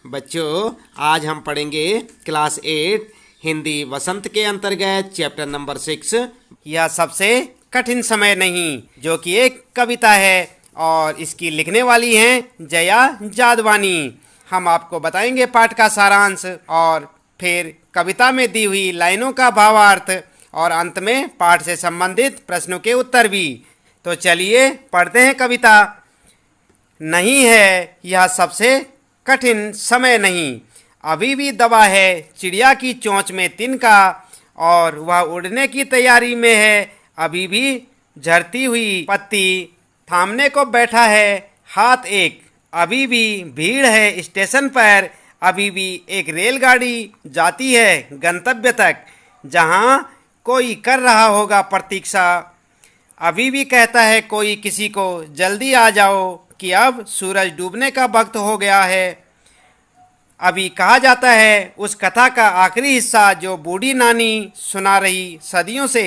बच्चों, आज हम पढ़ेंगे क्लास 8 हिंदी वसंत के अंतर्गत चैप्टर नंबर 6 यह सबसे कठिन समय नहीं, जो कि एक कविता है और इसकी लिखने वाली हैं जया जादवानी। हम आपको बताएंगे पाठ का सारांश और फिर कविता में दी हुई लाइनों का भावार्थ और अंत में पाठ से संबंधित प्रश्नों के उत्तर भी। तो चलिए पढ़ते हैं कविता। नहीं है यह सबसे कठिन समय नहीं, अभी भी दबा है चिड़िया की चोंच में तिनका, और वह उड़ने की तैयारी में है, अभी भी झरती हुई पत्ती थामने को बैठा है हाथ एक। अभी भी भीड़ है स्टेशन पर, अभी भी एक रेलगाड़ी जाती है गंतव्य तक, जहां कोई कर रहा होगा प्रतीक्षा। अभी भी कहता है कोई किसी को जल्दी आ जाओ कि अब सूरज डूबने का वक्त हो गया है। अभी कहा जाता है उस कथा का आखिरी हिस्सा जो बूढ़ी नानी सुना रही सदियों से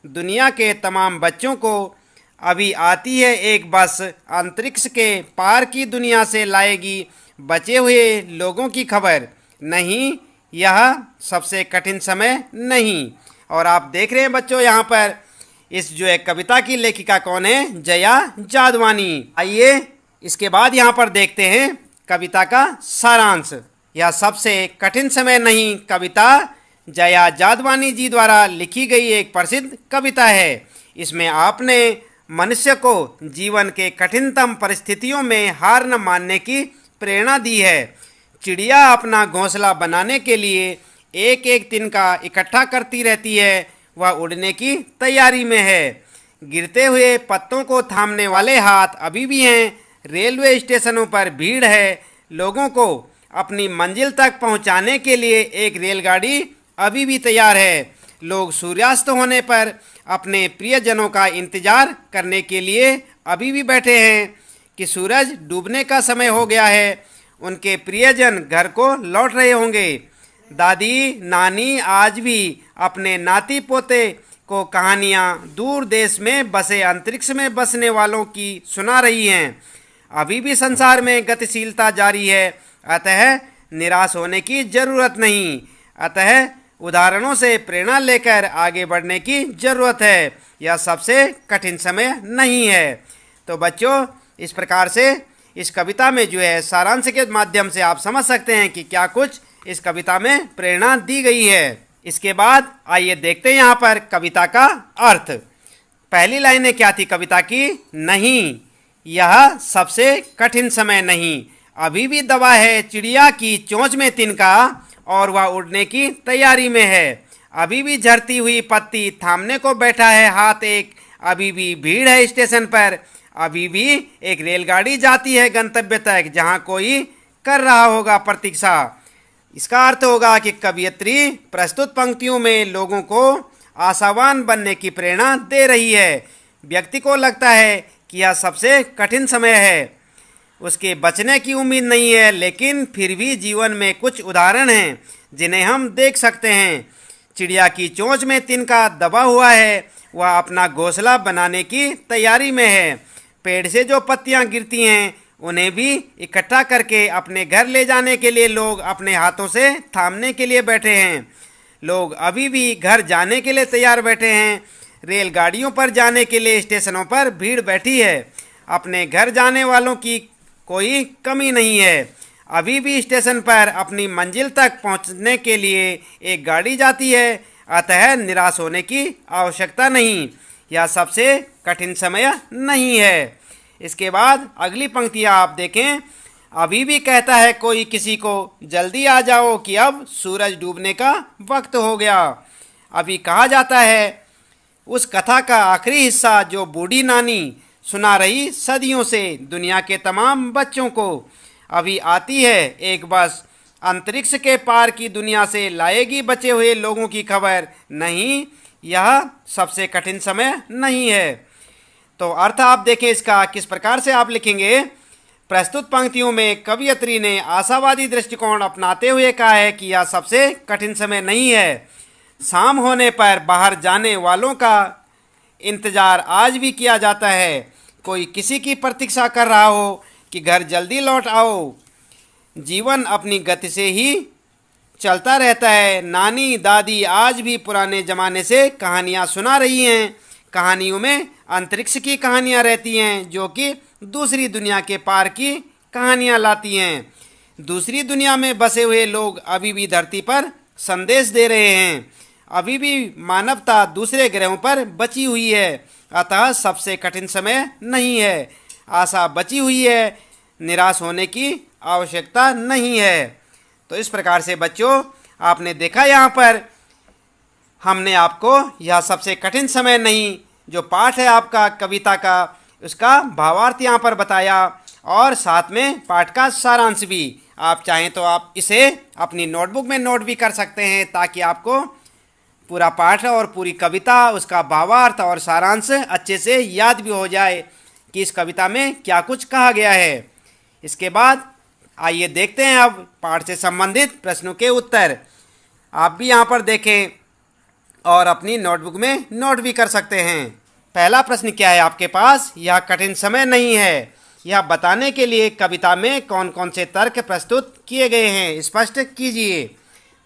दुनिया के तमाम बच्चों को। अभी आती है एक बस अंतरिक्ष के पार की दुनिया से लाएगी बचे हुए लोगों की खबर। नहीं, यह सबसे कठिन समय नहीं। और आप देख रहे हैं बच्चों, यहाँ पर इस जो एक कविता की लेखिका कौन है? जया जादवानी। आइए इसके बाद यहाँ पर देखते हैं कविता का सारांश। यह सबसे कठिन समय नहीं कविता जया जादवानी जी द्वारा लिखी गई एक प्रसिद्ध कविता है। इसमें आपने मनुष्य को जीवन के कठिनतम परिस्थितियों में हार न मानने की प्रेरणा दी है। चिड़िया अपना घोंसला बनाने के लिए एक एक तिनका इकट्ठा करती रहती है, वह उड़ने की तैयारी में है। गिरते हुए पत्तों को थामने वाले हाथ अभी भी हैं। रेलवे स्टेशनों पर भीड़ है, लोगों को अपनी मंजिल तक पहुंचाने के लिए एक रेलगाड़ी अभी भी तैयार है। लोग सूर्यास्त होने पर अपने प्रियजनों का इंतजार करने के लिए अभी भी बैठे हैं कि सूरज डूबने का समय हो गया है। उनके प्रियजन घर को लौट रहे होंगे। दादी नानी आज भी अपने नाती पोते को कहानियाँ दूर देश में बसे अंतरिक्ष में बसने वालों की सुना रही हैं। अभी भी संसार में गतिशीलता जारी है, अतः निराश होने की जरूरत नहीं। अतः उदाहरणों से प्रेरणा लेकर आगे बढ़ने की जरूरत है। यह सबसे कठिन समय नहीं है। तो बच्चों, इस प्रकार से इस कविता में जो है सारांश के माध्यम से आप समझ सकते हैं कि क्या कुछ इस कविता में प्रेरणा दी गई है। इसके बाद आइए देखते हैं यहाँ पर कविता का अर्थ। पहली लाइनें क्या थी कविता की? नहीं, यह सबसे कठिन समय नहीं, अभी भी दबा है चिड़िया की चोंच में तिनका, और वह उड़ने की तैयारी में है। अभी भी झरती हुई पत्ती थामने को बैठा है हाथ एक। अभी भी भीड़ है स्टेशन पर, अभी भी एक रेलगाड़ी जाती है गंतव्य तक, जहां कोई कर रहा होगा प्रतीक्षा। इसका अर्थ होगा कि कवियत्री प्रस्तुत पंक्तियों में लोगों को आशावान बनने की प्रेरणा दे रही है। व्यक्ति को लगता है कि यह सबसे कठिन समय है, उसके बचने की उम्मीद नहीं है, लेकिन फिर भी जीवन में कुछ उदाहरण हैं जिन्हें हम देख सकते हैं। चिड़िया की चोंच में तिनका दबा हुआ है, वह अपना घोंसला बनाने की तैयारी में है। पेड़ से जो पत्तियां गिरती हैं उन्हें भी इकट्ठा करके अपने घर ले जाने के लिए लोग अपने हाथों से थामने के लिए बैठे हैं। लोग अभी भी घर जाने के लिए तैयार बैठे हैं। रेलगाड़ियों पर जाने के लिए स्टेशनों पर भीड़ बैठी है। अपने घर जाने वालों की कोई कमी नहीं है। अभी भी स्टेशन पर अपनी मंजिल तक पहुंचने के लिए एक गाड़ी जाती है, अतः निराश होने की आवश्यकता नहीं। यह सबसे कठिन समय नहीं है। इसके बाद अगली पंक्तियां आप देखें। अभी भी कहता है कोई किसी को जल्दी आ जाओ कि अब सूरज डूबने का वक्त हो गया। अभी कहा जाता है उस कथा का आखिरी हिस्सा जो बूढ़ी नानी सुना रही सदियों से दुनिया के तमाम बच्चों को। अभी आती है एक बस अंतरिक्ष के पार की दुनिया से लाएगी बचे हुए लोगों की खबर। नहीं, यह सबसे कठिन समय नहीं है। तो अर्थ आप देखें इसका किस प्रकार से आप लिखेंगे। प्रस्तुत पंक्तियों में कवियत्री ने आशावादी दृष्टिकोण अपनाते हुए कहा है कि यह सबसे कठिन समय नहीं है। शाम होने पर बाहर जाने वालों का इंतजार आज भी किया जाता है। कोई किसी की प्रतीक्षा कर रहा हो कि घर जल्दी लौट आओ। जीवन अपनी गति से ही चलता रहता है। नानी दादी आज भी पुराने ज़माने से कहानियाँ सुना रही हैं। कहानियों में अंतरिक्ष की कहानियाँ रहती हैं जो कि दूसरी दुनिया के पार की कहानियाँ लाती हैं। दूसरी दुनिया में बसे हुए लोग अभी भी धरती पर संदेश दे रहे हैं। अभी भी मानवता दूसरे ग्रहों पर बची हुई है, अतः सबसे कठिन समय नहीं है। आशा बची हुई है, निराश होने की आवश्यकता नहीं है। तो इस प्रकार से बच्चों, आपने देखा यहाँ पर हमने आपको यह सबसे कठिन समय नहीं जो पाठ है आपका कविता का, उसका भावार्थ यहाँ पर बताया और साथ में पाठ का सारांश भी। आप चाहें तो आप इसे अपनी नोटबुक में नोट भी कर सकते हैं ताकि आपको पूरा पाठ और पूरी कविता, उसका भावार्थ और सारांश अच्छे से याद भी हो जाए कि इस कविता में क्या कुछ कहा गया है। इसके बाद आइए देखते हैं अब पाठ से संबंधित प्रश्नों के उत्तर। आप भी यहाँ पर देखें और अपनी नोटबुक में नोट भी कर सकते हैं। पहला प्रश्न क्या है आपके पास? यह कठिन समय नहीं है, यह बताने के लिए कविता में कौन कौन से तर्क प्रस्तुत किए गए हैं, स्पष्ट कीजिए।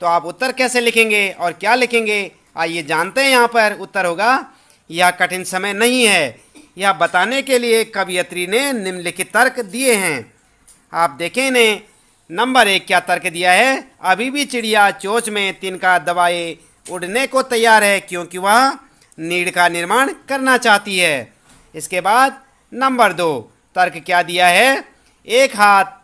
तो आप उत्तर कैसे लिखेंगे और क्या लिखेंगे, आइए जानते हैं। यहाँ पर उत्तर होगा यह कठिन समय नहीं है, यह बताने के लिए कवयित्री ने निम्नलिखित तर्क दिए हैं। आप देखें इन्हें। नंबर 1 क्या तर्क दिया है? अभी भी चिड़िया चोंच में तिनका दबाए उड़ने को तैयार है क्योंकि वह नीड़ का निर्माण करना चाहती है। इसके बाद नंबर 2 तर्क क्या दिया है? एक हाथ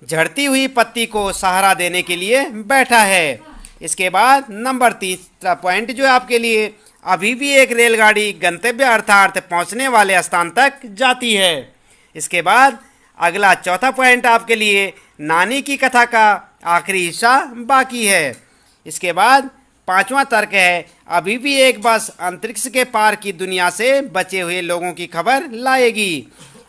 झड़ती हुई पत्ती को सहारा देने के लिए बैठा है। इसके बाद नंबर 3 पॉइंट जो है आपके लिए, अभी भी एक रेलगाड़ी गंतव्य अर्थात पहुंचने वाले स्थान तक जाती है। इसके बाद अगला चौथा पॉइंट आपके लिए, नानी की कथा का आखिरी हिस्सा बाकी है। इसके बाद 5वां तर्क है, अभी भी एक बस अंतरिक्ष के पार की दुनिया से बचे हुए लोगों की खबर लाएगी।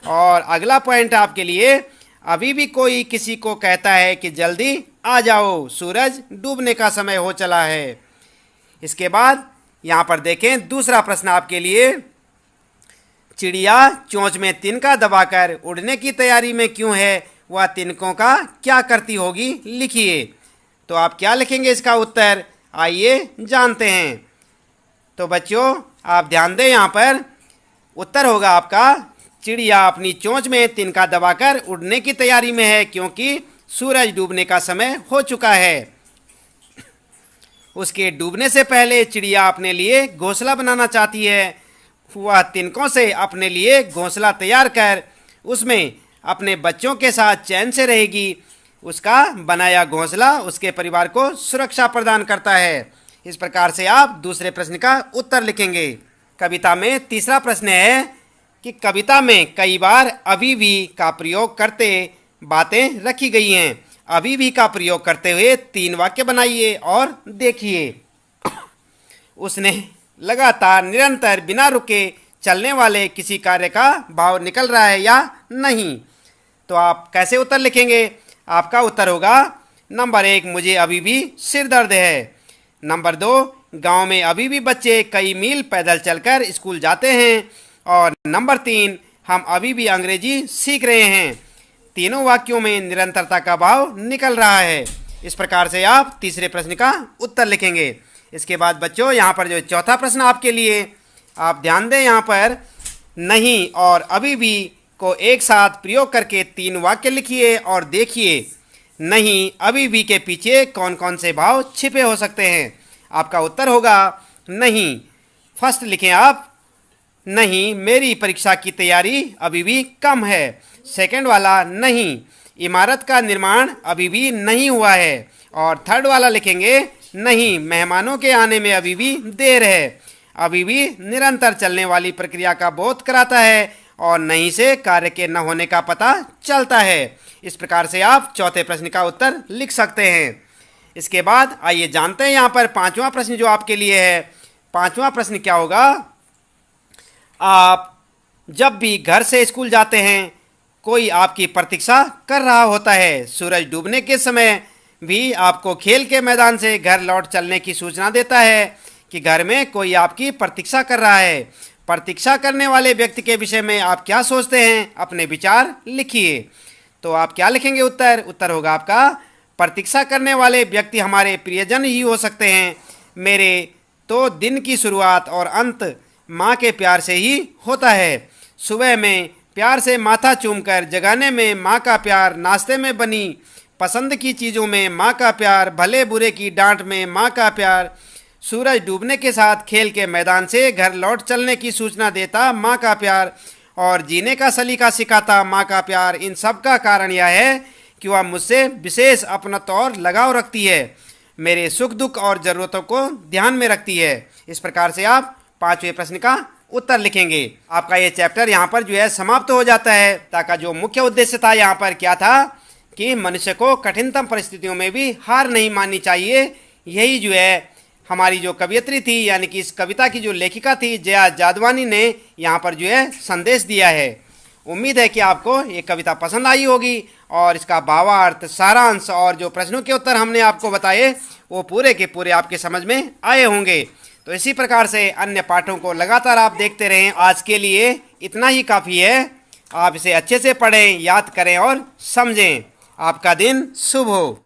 और अगला पॉइंट आपके लिए, अभी भी कोई किसी को कहता है कि जल्दी आ जाओ, सूरज डूबने का समय हो चला है। इसके बाद यहाँ पर देखें दूसरा प्रश्न आपके लिए, चिड़िया चोंच में तिनका दबाकर उड़ने की तैयारी में क्यों है, वह तिनकों का क्या करती होगी, लिखिए। तो आप क्या लिखेंगे इसका उत्तर, आइए जानते हैं। तो बच्चों आप ध्यान दें, यहाँ पर उत्तर होगा आपका, चिड़िया अपनी चोंच में तिनका दबाकर उड़ने की तैयारी में है क्योंकि सूरज डूबने का समय हो चुका है। उसके डूबने से पहले चिड़िया अपने लिए घोंसला बनाना चाहती है। वह तिनकों से अपने लिए घोंसला तैयार कर उसमें अपने बच्चों के साथ चैन से रहेगी। उसका बनाया घोंसला उसके परिवार को सुरक्षा प्रदान करता है। इस प्रकार से आप दूसरे प्रश्न का उत्तर लिखेंगे। कविता में तीसरा प्रश्न है कि कविता में कई बार अभी भी का प्रयोग करते बातें रखी गई हैं। अभी भी का प्रयोग करते हुए 3 वाक्य बनाइए और देखिए। उसने लगातार निरंतर बिना रुके चलने वाले किसी कार्य का भाव निकल रहा है या नहीं। तो आप कैसे उत्तर लिखेंगे? आपका उत्तर होगा नंबर 1, मुझे अभी भी सिर दर्द है। नंबर 2, गांव में अभी भी बच्चे कई मील पैदल चलकर स्कूल जाते हैं। और नंबर 3, हम अभी भी अंग्रेजी सीख रहे हैं। तीनों वाक्यों में निरंतरता का भाव निकल रहा है। इस प्रकार से आप तीसरे प्रश्न का उत्तर लिखेंगे। इसके बाद बच्चों यहाँ पर जो चौथा प्रश्न आपके लिए, आप ध्यान दें, यहाँ पर नहीं और अभी भी को एक साथ प्रयोग करके 3 वाक्य लिखिए और देखिए नहीं अभी भी के पीछे कौन कौन से भाव छिपे हो सकते हैं। आपका उत्तर होगा नहीं। फर्स्ट लिखें आप, नहीं मेरी परीक्षा की तैयारी अभी भी कम है। सेकंड वाला, नहीं इमारत का निर्माण अभी भी नहीं हुआ है। और थर्ड वाला लिखेंगे, नहीं मेहमानों के आने में अभी भी देर है। अभी भी निरंतर चलने वाली प्रक्रिया का बोध कराता है और नहीं से कार्य के न होने का पता चलता है। इस प्रकार से आप चौथे प्रश्न का उत्तर लिख सकते हैं। इसके बाद आइए जानते हैं यहाँ पर 5वां प्रश्न जो आपके लिए है। 5वां प्रश्न क्या होगा? आप जब भी घर से स्कूल जाते हैं कोई आपकी प्रतीक्षा कर रहा होता है। सूरज डूबने के समय भी आपको खेल के मैदान से घर लौट चलने की सूचना देता है कि घर में कोई आपकी प्रतीक्षा कर रहा है। प्रतीक्षा करने वाले व्यक्ति के विषय में आप क्या सोचते हैं? अपने विचार लिखिए। तो आप क्या लिखेंगे उत्तर? उत्तर होगा आपका प्रतीक्षा करने वाले व्यक्ति हमारे प्रियजन ही हो सकते हैं। मेरे तो दिन की शुरुआत और अंत माँ के प्यार से ही होता है। सुबह में प्यार से माथा चूमकर जगाने में माँ का प्यार, नाश्ते में बनी पसंद की चीज़ों में माँ का प्यार, भले बुरे की डांट में माँ का प्यार, सूरज डूबने के साथ खेल के मैदान से घर लौट चलने की सूचना देता माँ का प्यार, और जीने का सलीका सिखाता माँ का प्यार। इन सब का कारण यह है कि वह मुझसे विशेष अपनत्व और लगाव रखती है, मेरे सुख दुख और ज़रूरतों को ध्यान में रखती है। इस प्रकार से आप 5वें प्रश्न का उत्तर लिखेंगे। आपका ये चैप्टर यहाँ पर जो है समाप्त हो जाता है। ताकि जो मुख्य उद्देश्य था यहाँ पर क्या था कि मनुष्य को कठिनतम परिस्थितियों में भी हार नहीं माननी चाहिए। यही जो है हमारी जो कवियत्री थी, यानी कि इस कविता की जो लेखिका थी जया जादवानी ने यहाँ पर जो है संदेश दिया है। उम्मीद है कि आपको ये कविता पसंद आई होगी और इसका भावार्थ, सारांश और जो प्रश्नों के उत्तर हमने आपको बताए वो पूरे के पूरे आपके समझ में आए होंगे। तो इसी प्रकार से अन्य पाठों को लगातार आप देखते रहें। आज के लिए इतना ही काफ़ी है। आप इसे अच्छे से पढ़ें, याद करें और समझें। आपका दिन शुभ हो।